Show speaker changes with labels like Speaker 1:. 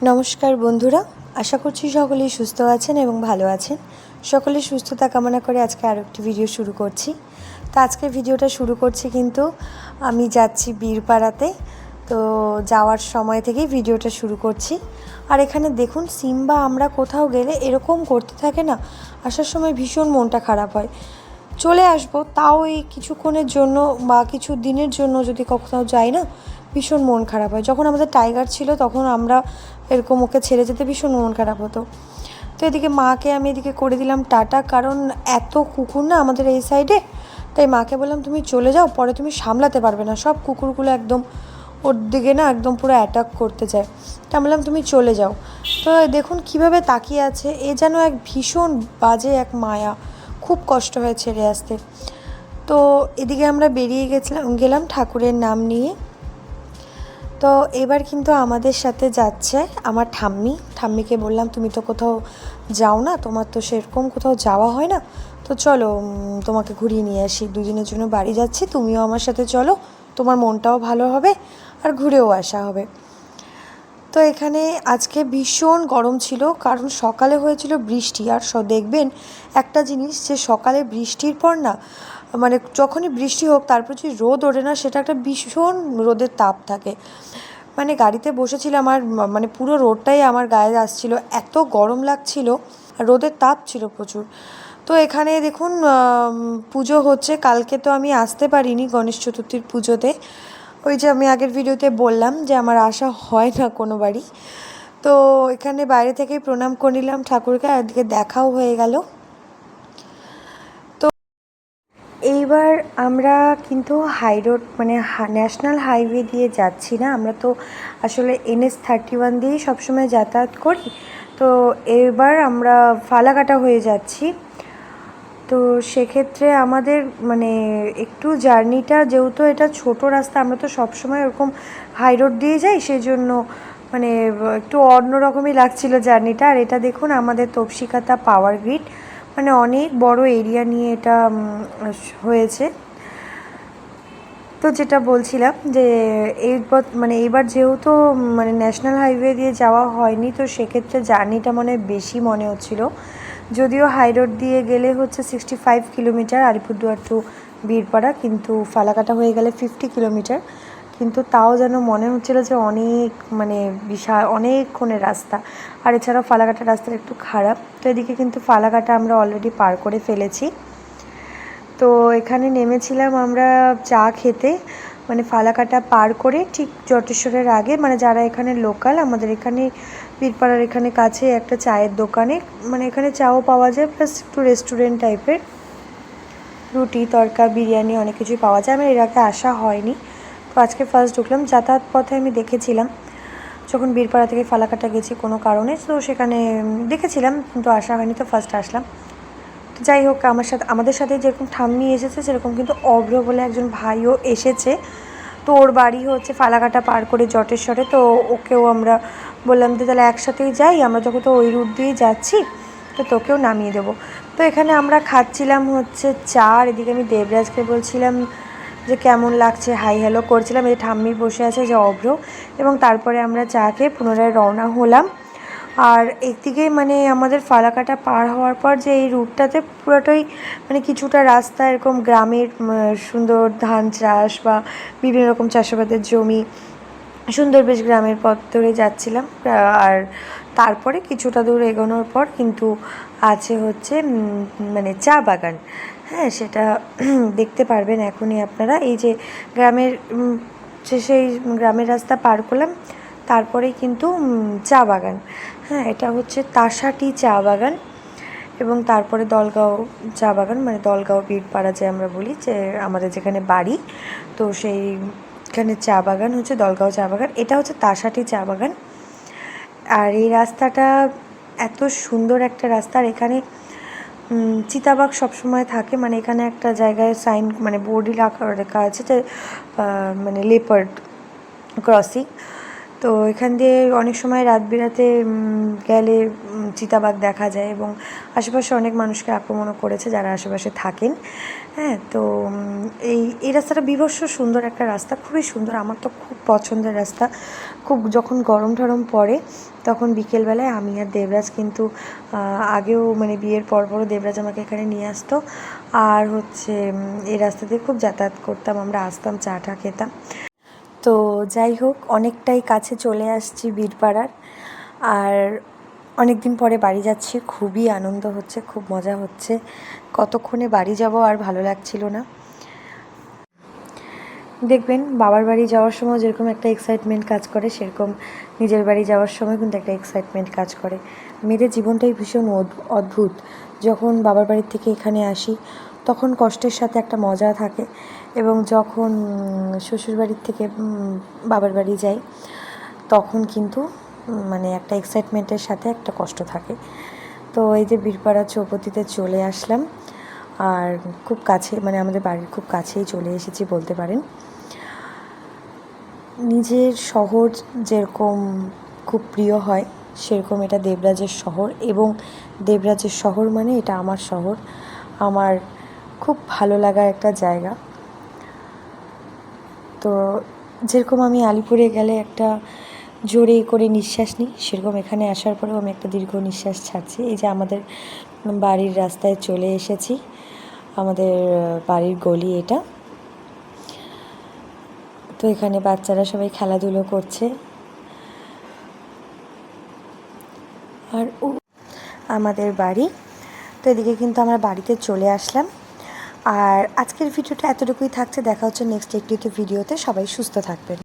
Speaker 1: নমস্কার বন্ধুরা, আশা করছি সকলেই সুস্থ আছেন এবং ভালো আছেন। সকলের সুস্থতা কামনা করে আজকে আরও একটি ভিডিও শুরু করছি। তো আজকের ভিডিওটা শুরু করছি কিন্তু আমি যাচ্ছি বীরপাড়াতে। তো যাওয়ার সময় থেকেই ভিডিওটা শুরু করছি। আর এখানে দেখুন, সিম্বা আমরা কোথাও গেলে এরকম করতে থাকে না, আসার সময় ভীষণ মনটা খারাপ হয়। চলে আসবো তাও এই কিছুক্ষণের জন্য বা কিছু দিনের জন্য যদি কোথাও যাই না, ভীষণ মন খারাপ হয়। যখন আমাদের টাইগার ছিল তখন আমরা এরকম ওকে ছেড়ে যেতে ভীষণ মন খারাপ হতো। তো এদিকে মাকে আমি এদিকে করে দিলাম টাটা, কারণ এত কুকুর না আমাদের এই সাইডে। তাই মাকে বললাম তুমি চলে যাও, পরে তুমি সামলাতে পারবে না, সব কুকুরগুলো একদম ওর দিকে না একদম পুরো অ্যাটাক করতে চায়। তো আমি বললাম তুমি চলে যাও। তো দেখুন কিভাবে তাকিয়ে আছে, এ যেন এক ভীষণ বাজে এক মায়া, খুব কষ্ট হয় ছেড়ে আসতে। তো এদিকে আমরা বেরিয়ে গেলাম ঠাকুরের নাম নিয়ে। তো এবার কিন্তু আমাদের সাথে যাচ্ছে আমার ঠাম্মিকে বললাম তুমি তো কোথাও যাও না, তোমার তো সেরকম কোথাও যাওয়া হয় না, তো চলো তোমাকে ঘুরিয়ে নিয়ে আসি, দুদিনের জন্য বাড়ি যাচ্ছি, তুমিও আমার সাথে চলো, তোমার মনটাও ভালো হবে আর ঘুরেও আসা হবে। তো এখানে আজকে ভীষণ গরম ছিল, কারণ সকালে হয়েছিল বৃষ্টি। আর দেখবেন একটা জিনিস, যে সকালে বৃষ্টির পর না, মানে যখনই বৃষ্টি হোক তারপর যে রোদ ওঠে না, সেটা একটা ভীষণ রোদের তাপ থাকে। মানে গাড়িতে বসেছিলাম আর মানে পুরো রোদটাই আমার গায়ে আসছিল, এত গরম লাগছিল, আর রোদের তাপ ছিল প্রচুর। তো এখানে দেখুন পুজো হচ্ছে। কালকে তো আমি আসতে পারিনি গণেশ চতুর্থীর পুজোতে, ওই যে আমি আগের ভিডিওতে বললাম যে আমার আসা হয় না কোনো বাড়ি। তো এখানে বাইরে থেকেই প্রণাম করে নিলাম ঠাকুরকে, আর এদিকে দেখাও হয়ে গেল। তো এইবার আমরা কিন্তু হাই রোড মানে ন্যাশনাল হাইওয়ে দিয়ে যাচ্ছি না, আমরা তো আসলে NH-31 দিয়েই সবসময় যাতায়াত করি। তো এবার আমরা ফালাকাটা হয়ে যাচ্ছি। তো সেক্ষেত্রে আমাদের মানে একটু জার্নিটা, যেহেতু এটা ছোট রাস্তা, আমরা তো সবসময় ওরকম হাই রোড দিয়ে যাই, সেই জন্য মানে একটু অন্যরকমই লাগছিলো জার্নিটা। আর এটা দেখুন আমাদের তপসিকাতা পাওয়ার গ্রিড, মানে অনেক বড় এরিয়া নিয়ে এটা হয়েছে। তো যেটা বলছিলাম যে এইবার যেহেতু মানে ন্যাশনাল হাইওয়ে দিয়ে যাওয়া হয়নি, তো সেক্ষেত্রে জার্নিটা বেশি মনে হচ্ছিলো। যদিও হাই রোড দিয়ে গেলে হচ্ছে 65 কিলোমিটার আলিপুরদুয়ার টু বীরপাড়া, কিন্তু ফালাকাটা হয়ে গেলে 50 কিলোমিটার, কিন্তু তাও যেন মনে হচ্ছিলো যে অনেক বিশাল অনেকক্ষণের রাস্তা। আর এছাড়াও ফালাকাটার রাস্তাটা একটু খারাপ। তো এদিকে কিন্তু ফালাকাটা আমরা অলরেডি পার করে ফেলেছি। তো এখানে নেমেছিলাম আমরা চা খেতে, মানে ফালাকাটা পার করে ঠিক জটেশ্বরের আগে, মানে যারা এখানে লোকাল, আমাদের এখানে বীরপাড়ার এখানে কাছে একটা চায়ের দোকানে, মানে এখানে চাও পাওয়া যায়, প্লাস একটু রেস্টুরেন্ট টাইপের, রুটি তড়কা বিরিয়ানি অনেক কিছুই পাওয়া যায়। আমার এর আগে আসা হয়নি, তো আজকে ফার্স্ট ঢুকলাম। যাতায়াত পথে আমি দেখেছিলাম যখন বীরপাড়া থেকে ফালাকাটা গেছি কোনো কারণে, তো সেখানে দেখেছিলাম কিন্তু আসা হয়নি, তো ফার্স্ট আসলাম। তো যাই হোক, আমাদের সাথে যেরকম ঠাম্মি এসেছে, সেরকম কিন্তু অভ্র বলে একজন ভাইও এসেছে। তো ওর বাড়ি হচ্ছে ফালাকাটা পার করে জটেশ্বরে। তো ওকেও আমরা বললাম যে তাহলে একসাথেই যাই, আমরা যখন তো ওই রুট দিয়েই যাচ্ছি, তো তোকেও নামিয়ে দেবো। তো এখানে আমরা খাচ্ছিলাম হচ্ছে চা, আর এদিকে আমি দেবরাজকে বলছিলাম যে কেমন লাগছে, হাই হ্যালো করছিলাম। এই ঠাম্মি বসে আছে যে অভ্র, এবং তারপরে আমরা চা খেয়ে পুনরায় রওনা হলাম। আর একদিকে আমাদের ফালাকাটা পার হওয়ার পর যে এই রুটটাতে পুরোটাই কিছুটা রাস্তা এরকম গ্রামের সুন্দর ধান চাষ বা বিভিন্ন রকম চাষাবাদের জমি, সুন্দর বেশ গ্রামের পথ ধরে যাচ্ছিলাম। আর তারপরে কিছুটা দূর এগোনোর পর কিন্তু আছে হচ্ছে চা বাগান। হ্যাঁ, সেটা দেখতে পারবেন এখনই আপনারা। এই যে গ্রামের সেই গ্রামের রাস্তা পার করলাম, তারপরেই কিন্তু চা বাগান। হ্যাঁ, এটা হচ্ছে তাসাটি চা বাগান, এবং তারপরে দলগাঁও চা বাগান, দলগাঁও বীরপাড়া যে আমরা বলি, যে আমাদের যেখানে বাড়ি, তো সেইখানে চা বাগান হচ্ছে দলগাঁও চা বাগান। এটা হচ্ছে তাসাটি চা বাগান। আর এই রাস্তাটা এত সুন্দর একটা রাস্তা। আর এখানে চিতাবাঘ সবসময় থাকে, এখানে একটা জায়গায় সাইন বোর্ডই লেখা আছে যে লেপার্ড ক্রসিং। তো এখান দিয়ে অনেক সময় রাত বিরাতে গেলে চিতাবাঘ দেখা যায়, এবং আশেপাশে অনেক মানুষকে আক্রমণও করেছে যারা আশেপাশে থাকেন। হ্যাঁ, তো এই রাস্তাটা বীভৎস সুন্দর একটা রাস্তা, খুবই সুন্দর, আমার তো খুব পছন্দের রাস্তা। খুব যখন গরম টরম পড়ে তখন বিকেলবেলায় আমি আর দেবরাজ কিন্তু আগেও মানে বিয়ের পরপরও দেবরাজ আমাকে এখানে নিয়ে আসতো, আর হচ্ছে এই রাস্তা দিয়ে খুব যাতায়াত করতাম, আমরা আসতাম, চা টা খেতাম। তো যাই হোক, অনেকটাই কাছে চলে আসছি বীরপাড়ার, আর অনেক দিন পরে বাড়ি যাচ্ছি, খুবই আনন্দ হচ্ছে, খুব মজা হচ্ছে। কতক্ষণে বাড়ি যাব আর ভালো লাগছিল না। দেখবেন বাবার বাড়ি যাওয়ার সময় যেরকম একটা এক্সাইটমেন্ট কাজ করে, সেরকম নিজের বাড়ি যাওয়ার সময় কিন্তু একটা এক্সাইটমেন্ট কাজ করে। মেয়েদের জীবনটাই ভীষণ অদ্ভুত। যখন বাবার বাড়ির থেকে এখানে আসি তখন কষ্টের সাথে একটা মজা থাকে, এবং যখন শ্বশুরবাড়ির থেকে বাবার বাড়ি যাই তখন কিন্তু মানে একটা এক্সাইটমেন্টের সাথে একটা কষ্ট থাকে। তো এই যে বীরপাড়া চৌপতিতে চলে আসলাম, আর খুব কাছে, মানে আমাদের বাড়ির খুব কাছেই চলে এসেছি বলতে পারেন। নিজের শহর যেরকম খুব প্রিয় হয়, সেরকম এটা দেবরাজের শহর, এবং দেবরাজের শহর মানে এটা আমার শহর, আমার খুব ভালো লাগার একটা জায়গা। তো যেরকম আমি আলিপুরে গেলে একটা জোরে করে নিঃশ্বাস নিই, সেরকম এখানে আসার পরেও আমি একটা দীর্ঘ নিঃশ্বাস ছাড়ছি। এই যে আমাদের বাড়ির রাস্তায় চলে এসেছি, আমাদের বাড়ির গলি এটা। তো এখানে বাচ্চারা সবাই খেলাধুলো করছে, আর আমাদের বাড়ি। তো এদিকে কিন্তু আমরা বাড়িতে চলে আসলাম, আর আজকের ভিডিওটা এতটুকুই থাকছে। দেখা হচ্ছে নেক্সট একটি ভিডিওতে। সবাই সুস্থ থাকবেন।